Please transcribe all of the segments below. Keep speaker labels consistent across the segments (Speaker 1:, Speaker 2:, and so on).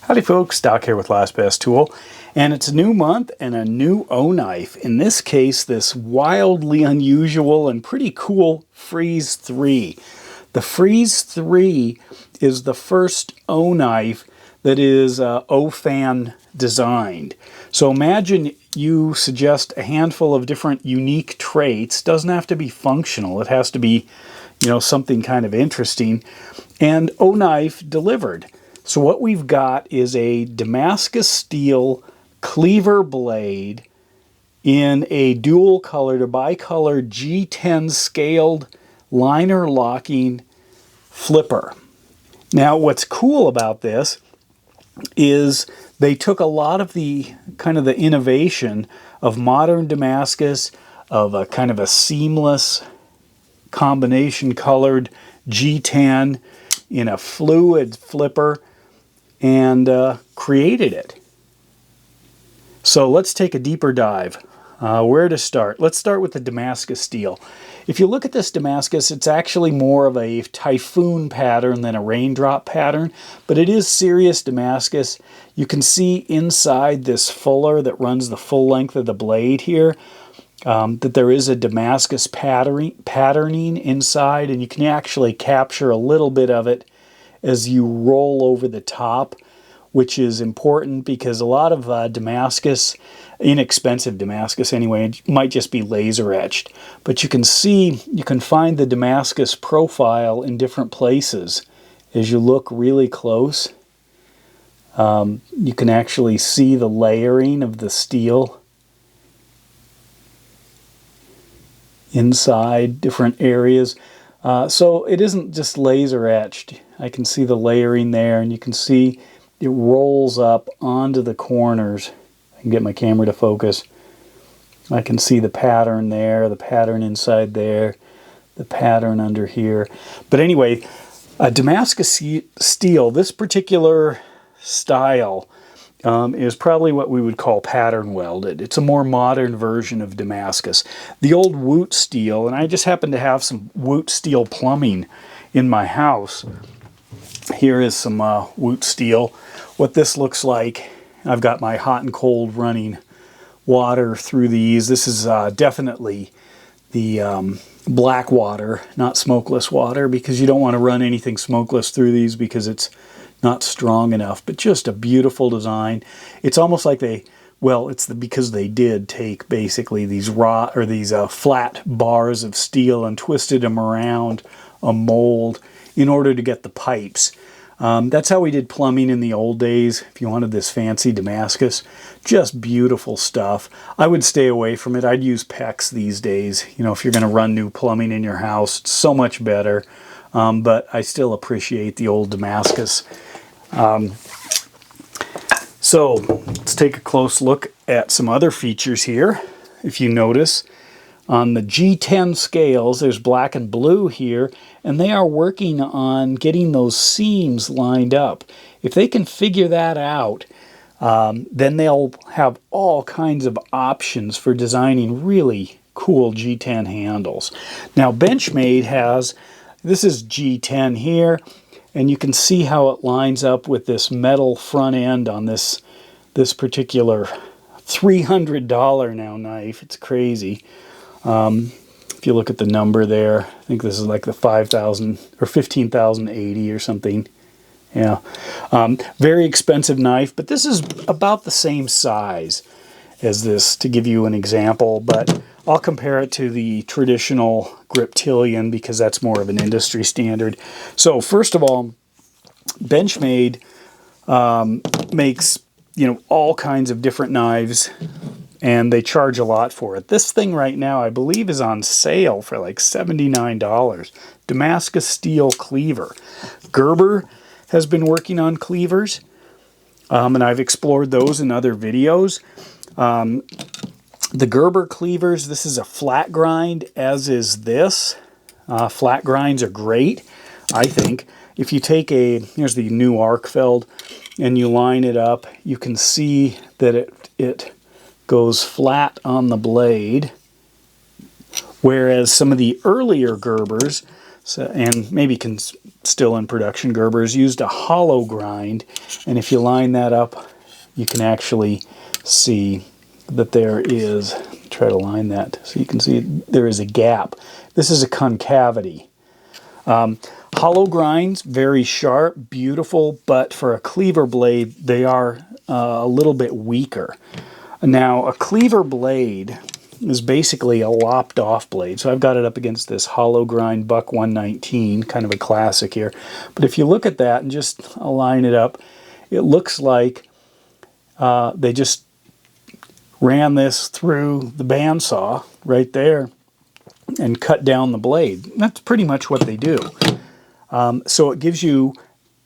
Speaker 1: Howdy folks, Doc here with Last Best Tool, and it's a new month and a new O-knife. In this case, this wildly unusual and pretty cool Freeze 3. The Freeze 3 is the first O-knife that is Ofan-designed. So imagine you suggest a handful of different unique traits. Doesn't have to be functional, it has to be, something kind of interesting, and O-knife delivered. So what we've got is a Damascus Steel Cleaver blade in a dual color to bicolor G10 scaled liner locking flipper. Now what's cool about this is they took a lot of the the innovation of modern Damascus, of a kind of a seamless combination colored G10 in a fluid flipper, and created it. So let's take a deeper dive. Where to start? Let's start with the Damascus Steel. If you look at this Damascus, it's actually more of a typhoon pattern than a raindrop pattern, but it is serious Damascus. You can see inside this fuller that runs the full length of the blade here, that there is a Damascus patterning inside, and you can actually capture a little bit of it as you roll over the top, which is important because a lot of Damascus, inexpensive Damascus anyway, it might just be laser etched. But you can find the Damascus profile in different places. As you look really close, you can actually see the layering of the steel inside different areas. So it isn't just laser etched. I can see the layering there, and you can see it rolls up onto the corners. I can get my camera to focus. I can see the pattern there, the pattern inside there, the pattern under here. But anyway, Damascus Steel, this particular style, is probably what we would call pattern welded. It's a more modern version of Damascus. The old Weld Steel, and I just happen to have some Weld Steel plumbing in my house. Here is some Weld Steel. What this looks like, I've got my hot and cold running water through these. This is definitely the black water, not smokeless water, because you don't want to run anything smokeless through these because it's not strong enough, but just a beautiful design. It's almost like because they did take basically these flat bars of steel and twisted them around a mold in order to get the pipes. That's how we did plumbing in the old days. If you wanted this fancy Damascus, just beautiful stuff. I would stay away from it. I'd use PEX these days. If you're going to run new plumbing in your house, it's so much better. But I still appreciate the old Damascus. So let's take a close look at some other features here. If you notice, on the G10 scales, there's black and blue here, and they are working on getting those seams lined up. If they can figure that out, then they'll have all kinds of options for designing really cool G10 handles. Now Benchmade this is G10 here, and you can see how it lines up with this metal front end on this particular $300 now knife. It's crazy. If you look at the number there, I think this is like the 5,000 or 15,080 or something. Yeah, very expensive knife, but this is about the same size as this, to give you an example. But I'll compare it to the traditional Griptilian because that's more of an industry standard. So first of all, Benchmade makes all kinds of different knives, and they charge a lot for it. This thing right now, I believe, is on sale for like $79. Damascus Steel Cleaver. Gerber has been working on cleavers, and I've explored those in other videos. The Gerber cleavers, this is a flat grind, as is this. Flat grinds are great, I think. If you take here's the new Arkfeld, and you line it up, you can see that it goes flat on the blade, whereas some of the earlier Gerbers, So, and maybe still in production, Gerber's used a hollow grind, and if you line that up, you can actually see that there is, try to line that so you can see there is a gap. This is a concavity. Hollow grinds, very sharp, beautiful, but for a cleaver blade, they are a little bit weaker. Now, a cleaver blade is basically a lopped off blade. So I've got it up against this hollow grind Buck 119, kind of a classic here. But if you look at that and just line it up, it looks like they just ran this through the bandsaw right there and cut down the blade. That's pretty much what they do. So it gives you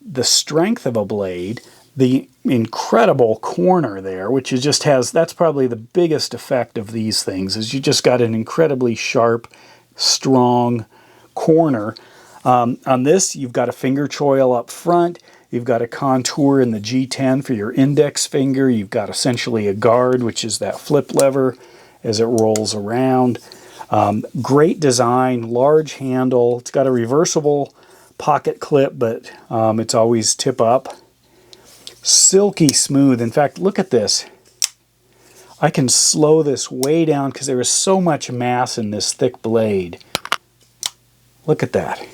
Speaker 1: the strength of a blade, the incredible corner there, which it just has, that's probably the biggest effect of these things, is you just got an incredibly sharp, strong corner. On this, you've got a finger choil up front, you've got a contour in the G10 for your index finger, you've got essentially a guard, which is that flip lever as it rolls around. Great design, large handle, it's got a reversible pocket clip, but it's always tip up. Silky smooth. In fact, look at this. I can slow this way down because there is so much mass in this thick blade. Look at that.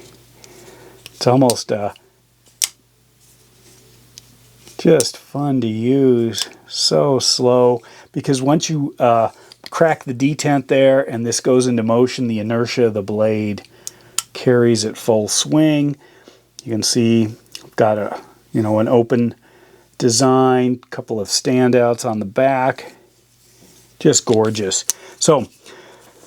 Speaker 1: It's almost just fun to use. So slow, because once you crack the detent there and this goes into motion, the inertia of the blade carries it full swing. You can see I've got a, an open design, couple of standouts on the back, just gorgeous. So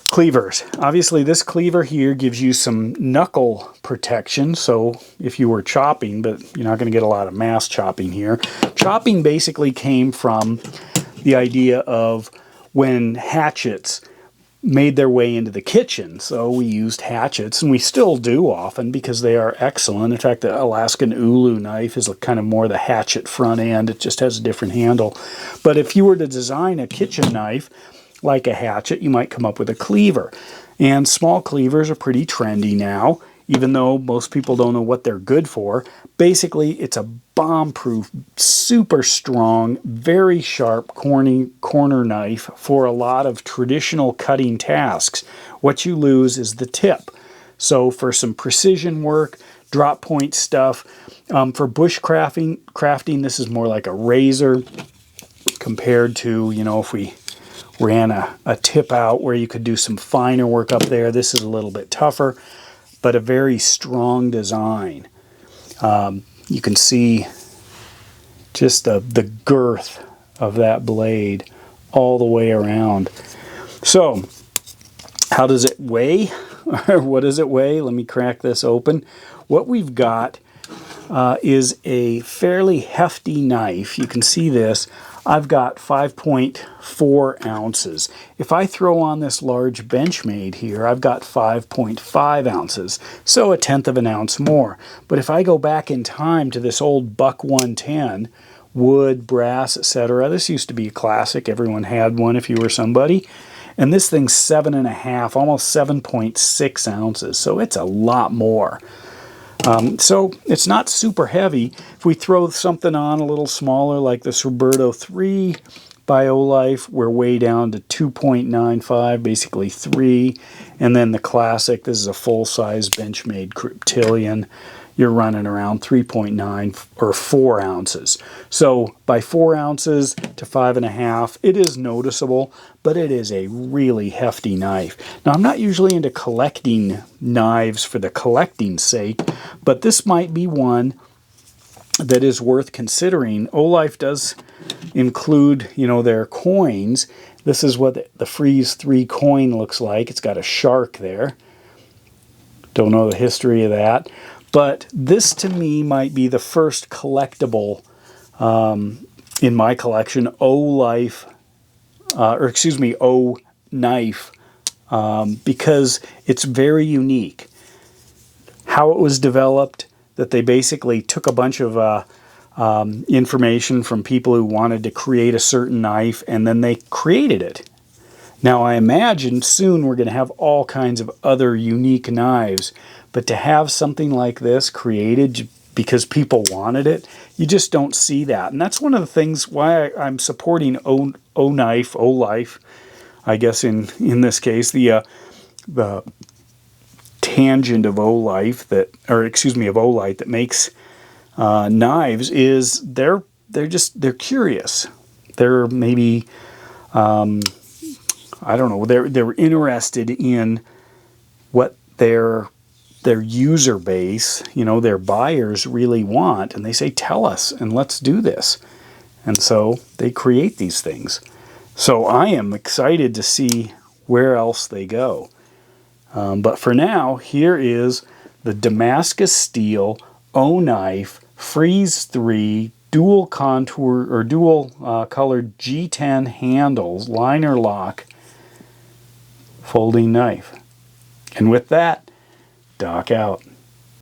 Speaker 1: cleavers, obviously this cleaver here gives you some knuckle protection, so if you were chopping, but you're not going to get a lot of mass chopping here. Chopping basically came from the idea of when hatchets made their way into the kitchen. So we used hatchets, and we still do often because they are excellent. In fact, the Alaskan Ulu knife is kind of more the hatchet front end. It just has a different handle. But if you were to design a kitchen knife like a hatchet, you might come up with a cleaver. And small cleavers are pretty trendy now, even though most people don't know what they're good for. Basically, it's a bomb-proof, super strong, very sharp corner knife for a lot of traditional cutting tasks. What you lose is the tip. So for some precision work, drop point stuff, for bush crafting, this is more like a razor compared to, if we ran a tip out where you could do some finer work up there. This is a little bit tougher, but a very strong design. You can see just the girth of that blade all the way around. So, how does it weigh? Or what does it weigh? Let me crack this open. What we've got is a fairly hefty knife. You can see this. I've got 5.4 ounces. If I throw on this large Benchmade here, I've got 5.5 ounces, so 1/10 of an ounce more. But if I go back in time to this old Buck 110, wood, brass, etc., this used to be a classic. Everyone had one if you were somebody. And this thing's 7.5, almost 7.6 ounces, so it's a lot more. So it's not super heavy. If we throw something on a little smaller like this Roberto 3 by Oknife, we're way down to 2.95, basically 3. And then the classic, this is a full-size Benchmade Cryptillion. You're running around 3.9 or 4 ounces. So by 4 ounces to 5.5, it is noticeable, but it is a really hefty knife. Now, I'm not usually into collecting knives for the collecting's sake, but this might be one that is worth considering. Oknife does include, their coins. This is what the Freeze 3 coin looks like. It's got a shark there. Don't know the history of that. But this, to me, might be the first collectible in my collection, Oknife, because it's very unique. How it was developed, that they basically took a bunch of information from people who wanted to create a certain knife, and then they created it. Now, I imagine soon we're going to have all kinds of other unique knives, But to have something like this created because people wanted it, you just don't see that. And that's one of the things why I'm supporting Oknife, I guess in this case, the tangent of Oknife that, or excuse me, of Olight that makes knives, is they're curious. They're maybe I don't know, they're interested in what their user base, you know, their buyers really want, and they say, tell us and let's do this. And so they create these things. So I am excited to see where else they go. But for now, here is the Damascus Steel Oknife Freeze 3 dual contour or dual colored G10 handles, liner lock folding knife. And with that, Doc out.